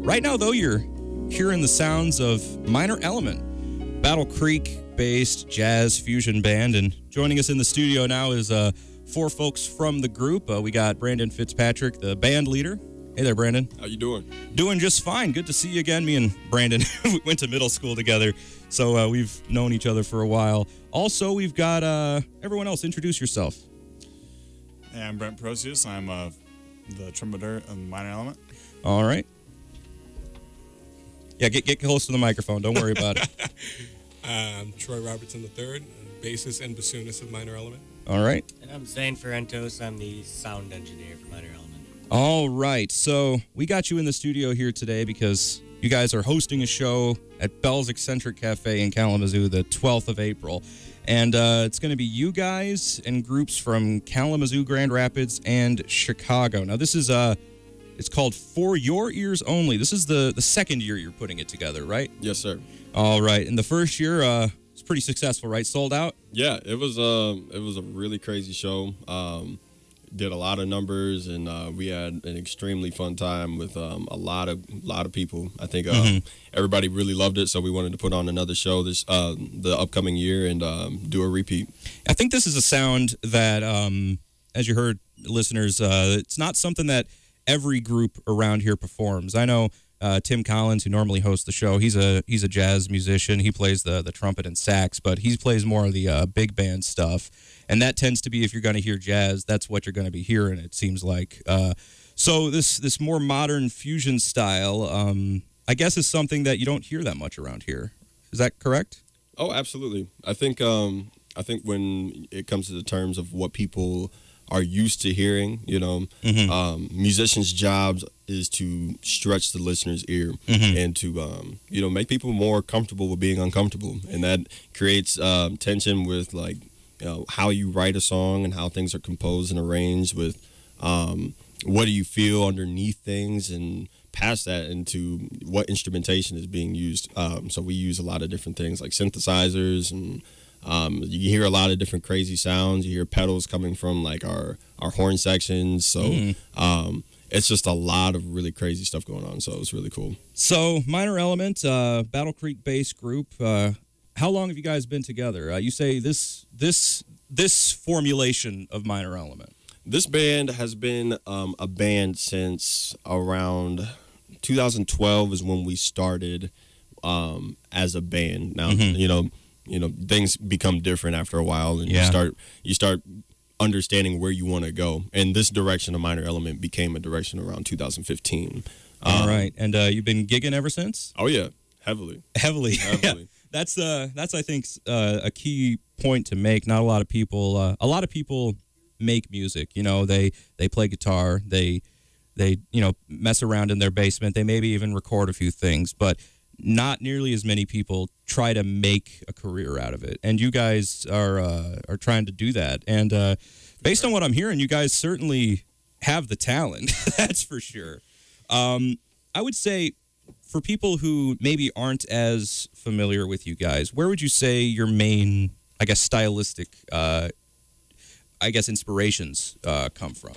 Right now, though, you're hearing the sounds of Minor Element, Battle Creek-based jazz fusion band. And joining us in the studio now is four folks from the group. We got Brandon Fitzpatrick, the band leader. Hey there, Brandon. How you doing? Doing just fine. Good to see you again. Me and Brandon we went to middle school together, so we've known each other for a while. Also, we've got everyone else. Introduce yourself. Hey, I'm Brent Prosius. I'm the trumpeter of Minor Element. All right. Yeah, get close to the microphone. Don't worry about it. I'm Troy Robertson III, bassist and bassoonist of Minor Element. All right. And I'm Zane Ferrentos. I'm the sound engineer for Minor Element. All right. So we got you in the studio here today because you guys are hosting a show at Bell's Eccentric Cafe in Kalamazoo the 12th of April. And it's going to be you guys and groups from Kalamazoo, Grand Rapids, and Chicago. Now, this is it's called For Your Ears Only. This is the second year you're putting it together, right? Yes, sir. All right. And the first year it's pretty successful, right? Sold out? Yeah, it was a really crazy show. Did a lot of numbers, and we had an extremely fun time with a lot of people. I think everybody really loved it, so we wanted to put on another show this the upcoming year and do a repeat. I think this is a sound that, as you heard, listeners, it's not something that every group around here performs. I know Tim Collins, who normally hosts the show, he's a jazz musician. He plays the trumpet and sax, but he plays more of the big band stuff. And that tends to be, if you're going to hear jazz, that's what you're going to be hearing, it seems like. So this more modern fusion style, I guess, is something that you don't hear that much around here. Is that correct? Oh, absolutely. I think when it comes to the terms of what people are used to hearing, musicians' jobs is to stretch the listener's ear and to make people more comfortable with being uncomfortable, and that creates tension with how you write a song and how things are composed and arranged with what do you feel underneath things, and past that into what instrumentation is being used. So we use a lot of different things like synthesizers, and you hear a lot of different crazy sounds. You hear pedals coming from our horn sections. So it's just a lot of really crazy stuff going on. So it's really cool. So Minor Element, Battle Creek bass group. How long have you guys been together? You say this formulation of Minor Element. This band has been a band since around 2012 is when we started as a band. Now things become different after a while, and you start understanding where you want to go. And this direction of Minor Element became a direction around 2015. All right, and you've been gigging ever since? Oh yeah, heavily. Yeah. That's I think a key point to make. Not a lot of people. A lot of people make music. They play guitar. They mess around in their basement. They maybe even record a few things, but not nearly as many people try to make a career out of it. And you guys are trying to do that. And based on what I'm hearing, you guys certainly have the talent. That's for sure. I would say, for people who maybe aren't as familiar with you guys, where would you say your main, stylistic, inspirations come from?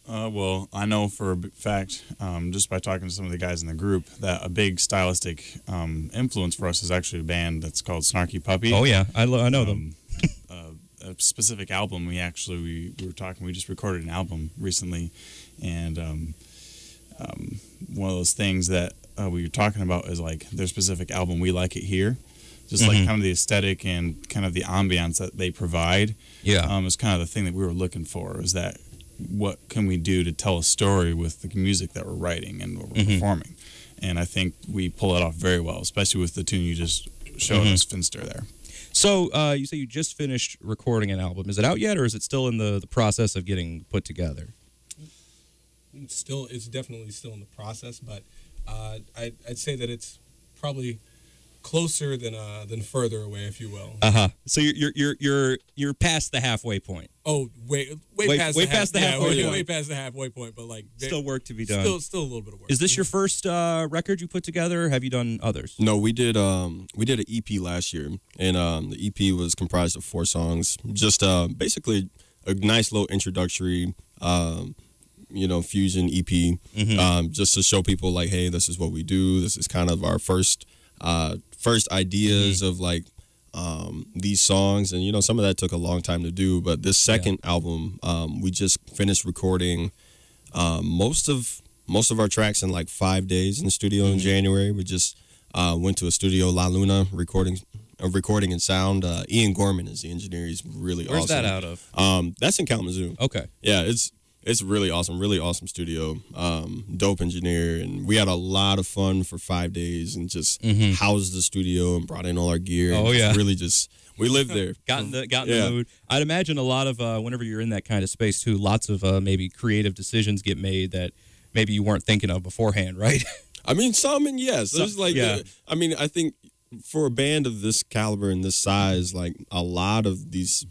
Well, I know for a fact, just by talking to some of the guys in the group, that a big stylistic influence for us is actually a band that's called Snarky Puppy. Oh, yeah. I know them. A specific album, we were talking, we just recorded an album recently, and one of those things that we were talking about is their specific album, We Like It Here. Just kind of the aesthetic and kind of the ambiance that they provide. Yeah. Is kind of the thing that we were looking for, is that what can we do to tell a story with the music that we're writing and what we're performing. And I think we pull it off very well, especially with the tune you just showed us, Finster, there. So you say you just finished recording an album. Is it out yet, or is it still in the process of getting put together? It's definitely still in the process, but I'd say that it's probably closer than further away, if you will. So you're past the halfway point. Oh, way past the halfway point. Way past the halfway point, but still work to be done. Still a little bit of work. Is this your first record you put together? Or have you done others? No, we did an EP last year, and the EP was comprised of 4 songs. Just basically a nice little introductory fusion EP, just to show people like, hey, this is what we do. This is kind of our first ideas of like these songs, and some of that took a long time to do. But this second album, we just finished recording most of our tracks in like 5 days in the studio in January. We just went to a studio, La Luna, recording and sound. Ian Gorman is the engineer. He's really awesome. Where's that out of? That's in Kalamazoo. Okay. Yeah, it's really awesome studio. Dope engineer, and we had a lot of fun for 5 days and just housed the studio and brought in all our gear. Oh, yeah. Really just we lived there. Got in the mood. I'd imagine a lot of whenever you're in that kind of space too, lots of maybe creative decisions get made that maybe you weren't thinking of beforehand, right? I mean, some and yes. There's like, I think for a band of this caliber and this size, like a lot of these,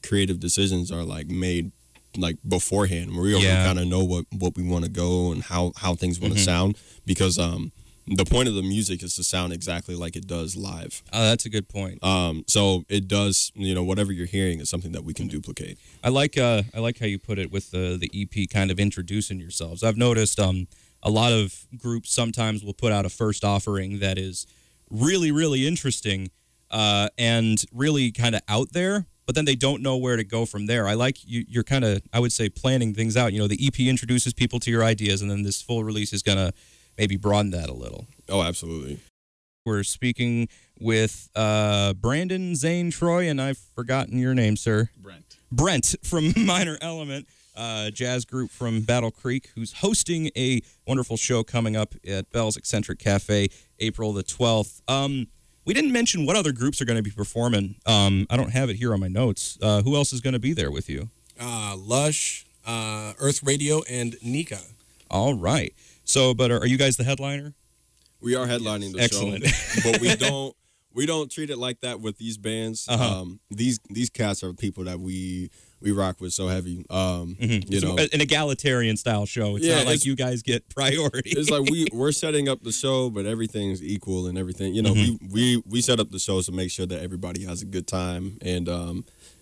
creative decisions are like made like beforehand. We already kind of know what we want to go and how things want to sound, because the point of the music is to sound exactly like it does live. Oh, that's a good point. So it does, whatever you're hearing is something that we can duplicate. I like how you put it with the EP kind of introducing yourselves. I've noticed a lot of groups sometimes will put out a first offering that is really, really interesting and really kind of out there, but then they don't know where to go from there. I like you're kind of, I would say, planning things out. The EP introduces people to your ideas, and then this full release is going to maybe broaden that a little. Oh, absolutely. We're speaking with Brandon Zane Troy, and I've forgotten your name, sir. Brent from Minor Element, jazz group from Battle Creek, who's hosting a wonderful show coming up at Bell's Eccentric Cafe, April the 12th. We didn't mention what other groups are going to be performing. I don't have it here on my notes. Who else is going to be there with you? Lush, Earth Radio, and Nika. All right. So, but are you guys the headliner? We are headlining the Excellent. show, but we don't treat it like that with these bands. These cats are people that we rock with so heavy. An egalitarian style show. It's not like you guys get priority. It's like we're setting up the show, but everything's equal and everything. We set up the shows to make sure that everybody has a good time, and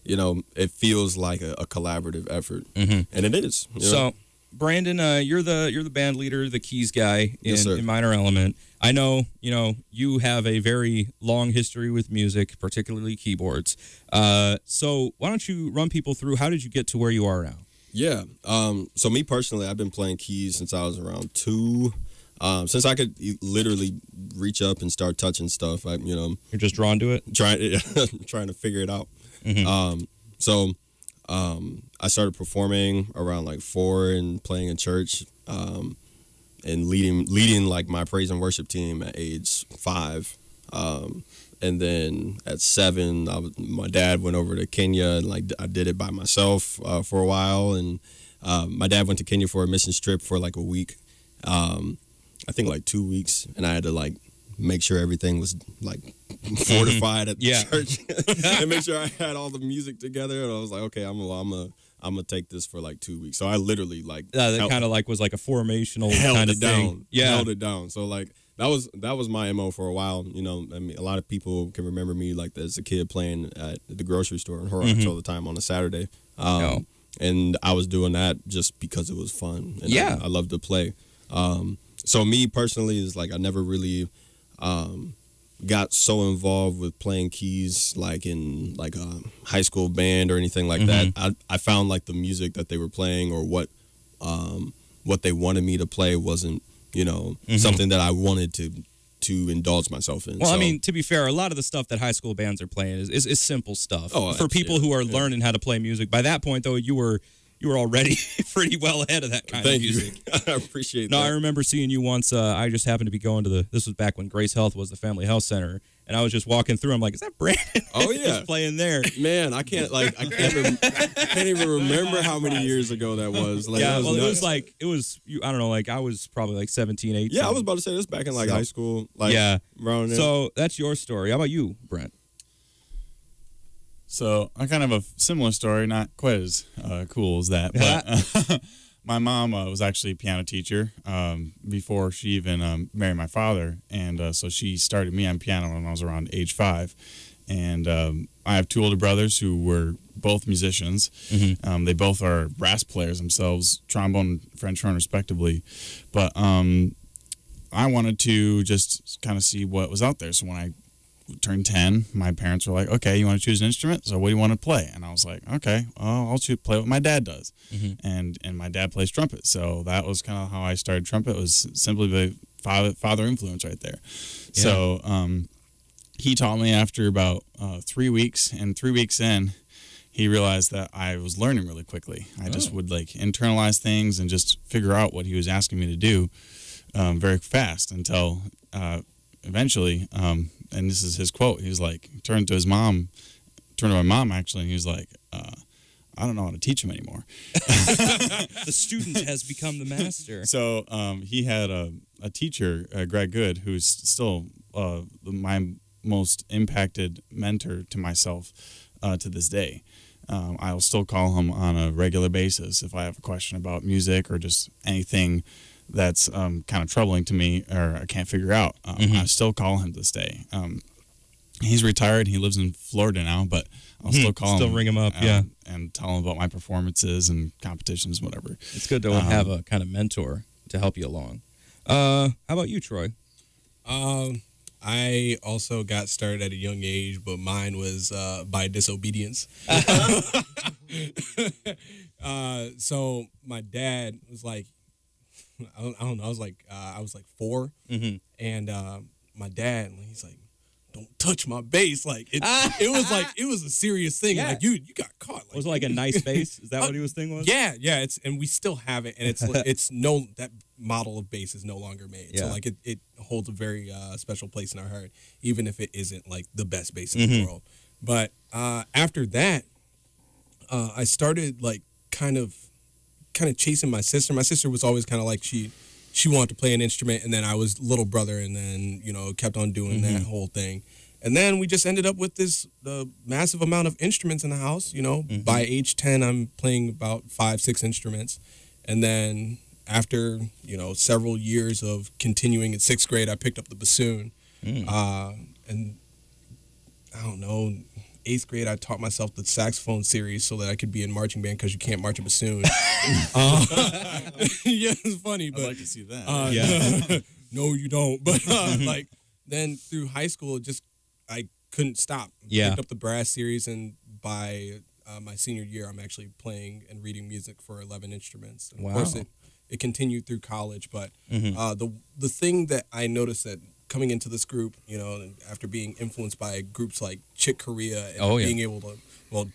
it feels like a collaborative effort, and it is. So, Brandon, you're the band leader, the keys guy in Minor Element. I know, you have a very long history with music, particularly keyboards. So why don't you run people through, how did you get to where you are now? Yeah. So me personally, I've been playing keys since I was around 2. Since I could literally reach up and start touching stuff, you're just drawn to it? Trying to figure it out. So I started performing around like 4 and playing in church, and leading like my praise and worship team at age 5. And then at 7, my dad went over to Kenya, and I did it by myself for a while. And my dad went to Kenya for a mission trip for like a week, I think like 2 weeks, and I had to make sure everything was fortified at the church and make sure I had all the music together. And I was like, okay, I'm gonna take this for like 2 weeks. So I literally that kind of was like a formational kind of thing. Held it down. So that was my MO for a while. A lot of people can remember me as a kid playing at the grocery store in Horrocks all the time on a Saturday. And I was doing that just because it was fun. And I loved to play. So me personally is I never really got so involved with playing keys in a high school band or anything like that. I found the music that they were playing or what they wanted me to play wasn't something that I wanted to indulge myself in. Well, I mean, to be fair, a lot of the stuff that high school bands are playing is simple stuff. For people who are learning how to play music. By that point, though, you were already pretty well ahead of that kind of music. I appreciate that. No, I remember seeing you once. I just happened to be going to this was back when Grace Health was the family health center, and I was just walking through. I'm like, is that Brandon? Oh yeah, He's playing there. Man, I can't even remember how many years ago that was. It was I don't know, I was probably 17, 18. Yeah, I was about to say this back in high school. Around there. So that's your story. How about you, Brent? So I kind of have a similar story, not quite as cool as that. But my mom was actually a piano teacher before she even married my father, and so she started me on piano when I was around age 5. And I have two older brothers who were both musicians. They both are brass players themselves, trombone and French horn respectively. But I wanted to just kind of see what was out there. So when I turned 10, my parents were like, okay, you want to choose an instrument? So what do you want to play? And I was like, okay, well, I'll play what my dad does. And my dad plays trumpet. So that was kind of how I started trumpet, was simply the father influence right there. Yeah. So he taught me after about 3 weeks, and 3 weeks in, he realized that I was learning really quickly. I just would like internalize things and just figure out what he was asking me to do very fast until eventually, and this is his quote, he was like, turned to my mom actually, and he was like, I don't know how to teach him anymore. The student has become the master. So he had a teacher, Greg Good, who's still my most impacted mentor to myself to this day. I'll still call him on a regular basis if I have a question about music or just anything that's kind of troubling to me or I can't figure out. I still call him to this day. He's retired. He lives in Florida now, but I'll still call him. Still ring him up, and tell him about my performances and competitions, whatever. It's good to have a kind of mentor to help you along. How about you, Troy? I also got started at a young age, but mine was by disobedience. So my dad was like, I don't know, I was like 4, and my dad, he's like, don't touch my bass. Like it was a serious thing. Yeah. Like you got caught. Like, was it like a nice bass? Is that what his thing was? Yeah. And we still have it, and that model of bass is no longer made. Yeah. So like it holds a very special place in our heart, even if it isn't like the best bass in the world. But after that, I started like kind of chasing my sister. My sister was always kind of like she wanted to play an instrument, and then I was little brother, and then kept on doing that whole thing. And then we just ended up with the massive amount of instruments in the house. By age 10, I'm playing about 5-6 instruments, and then after several years of continuing, in 6th grade, I picked up the bassoon, and I don't know. 8th grade, I taught myself the saxophone series so that I could be in marching band, because you can't march a bassoon. Yeah, it's funny, but I'd like to see that. No, you don't. But like then through high school, I couldn't stop. Yeah. Picked up the brass series, and by my senior year, I'm actually playing and reading music for 11 instruments. And wow. Of course, it continued through college, but the thing that I noticed that coming into this group, after being influenced by groups like Chick Corea and being able to,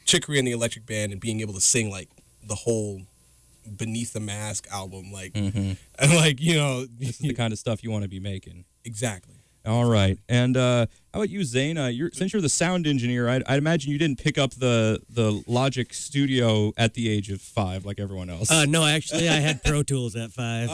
Chick Corea and the Electric Band, and being able to sing like the whole Beneath the Mask album, like, and like, this is the kind of stuff you want to be making. Exactly. All right. And how about you, Zane? Since you're the sound engineer, I'd imagine you didn't pick up the Logic Studio at the age of 5 like everyone else. No, actually, I had Pro Tools at 5.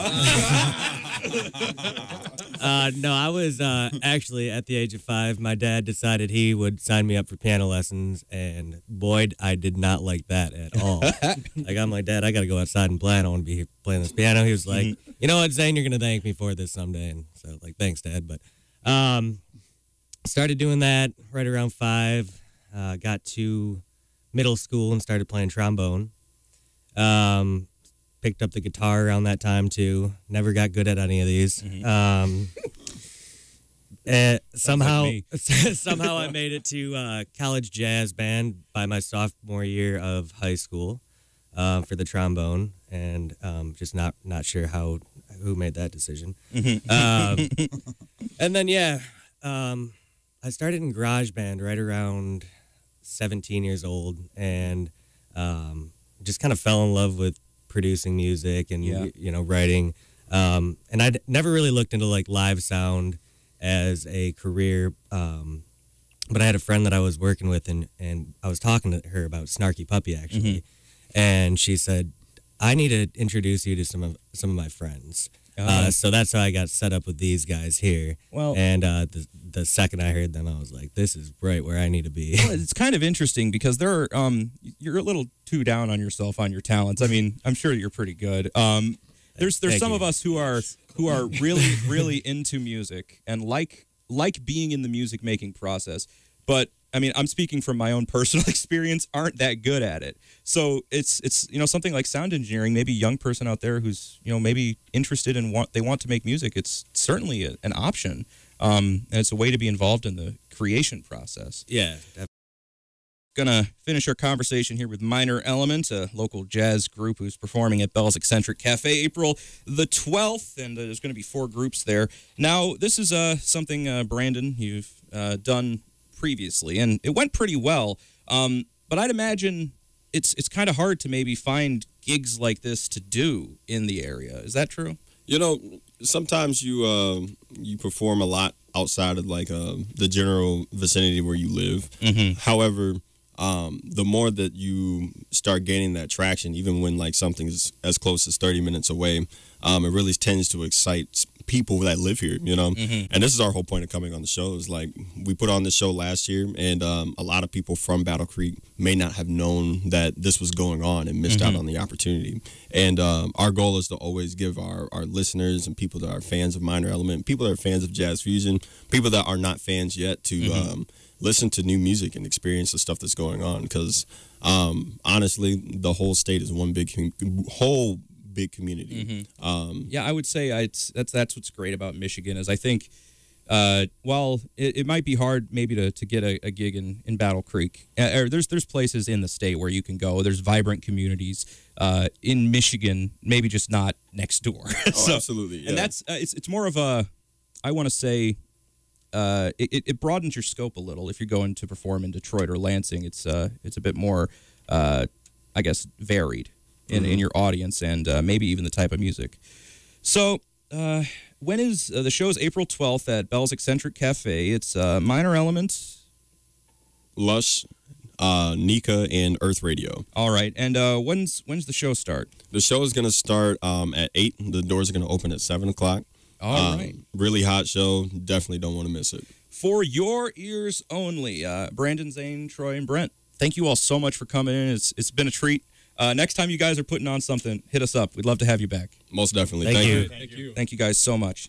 No, I was actually at the age of 5. My dad decided he would sign me up for piano lessons, and boy, I did not like that at all. Like, I'm like, Dad, I got to go outside and play. I don't want to be playing this piano. He was like, you know what, Zane, you're going to thank me for this someday. And so, like, thanks, Dad. But started doing that right around 5. Got to middle school and started playing trombone. Picked up the guitar around that time too. Never got good at any of these. And somehow I made it to college jazz band by my sophomore year of high school for the trombone, and just not sure who made that decision. And then I started in garage band right around 17 years old, and just kind of fell in love with producing music and writing. And I'd never really looked into like live sound as a career, but I had a friend that I was working with, and I was talking to her about Snarky Puppy actually, and she said, I need to introduce you to some of my friends. So that's how I got set up with these guys here. Well, and the second I heard them, I was like, "This is right where I need to be." Well, it's kind of interesting because there are you're a little too down on yourself on your talents. I mean, I'm sure you're pretty good. There's some of us who are really into music and like being in the music making process, but I mean, I'm speaking from my own personal experience, aren't that good at it. So it's something like sound engineering, maybe a young person out there who's, maybe interested in they want to make music. It's certainly an option. And it's a way to be involved in the creation process. Yeah. Gonna finish our conversation here with Minor Element, a local jazz group who's performing at Bell's Eccentric Cafe April the 12th, and there's going to be 4 groups there. Now, this is something, Brandon, you've done previously, and it went pretty well, but I'd imagine it's kind of hard to maybe find gigs like this to do in the area. Is that true? Sometimes you perform a lot outside of like the general vicinity where you live. Mm-hmm. However, the more that you start gaining that traction, even when like something's as close as 30 minutes away, it really tends to excite people that live here, Mm-hmm. And this is our whole point of coming on the show is like we put on the show last year, and a lot of people from Battle Creek may not have known that this was going on and missed out on the opportunity. And our goal is to always give our listeners and people that are fans of Minor Element, people that are fans of jazz fusion, people that are not fans yet to listen to new music and experience the stuff that's going on, because honestly, the whole state is one big community. Yeah, I would say that's what's great about Michigan is I think while it might be hard maybe to get a gig in Battle Creek, there's places in the state where you can go. There's vibrant communities in Michigan, maybe just not next door. So, absolutely, yeah. And that's it's more of a, I want to say, it broadens your scope a little. If you're going to perform in Detroit or Lansing, it's a bit more, I guess, varied in your audience and maybe even the type of music. So when is the show's April 12th at Bell's Eccentric Cafe? It's Minor Element, Lush, Nika, and Earth Radio. All right. And when's the show start? The show is going to start at 8. The doors are going to open at 7 o'clock. All right. Really hot show. Definitely don't want to miss it. For your ears only, Brandon, Zane, Troy, and Brent, thank you all so much for coming in. It's been a treat. Next time you guys are putting on something, hit us up. We'd love to have you back. Most definitely. Thank you. Thank you guys so much.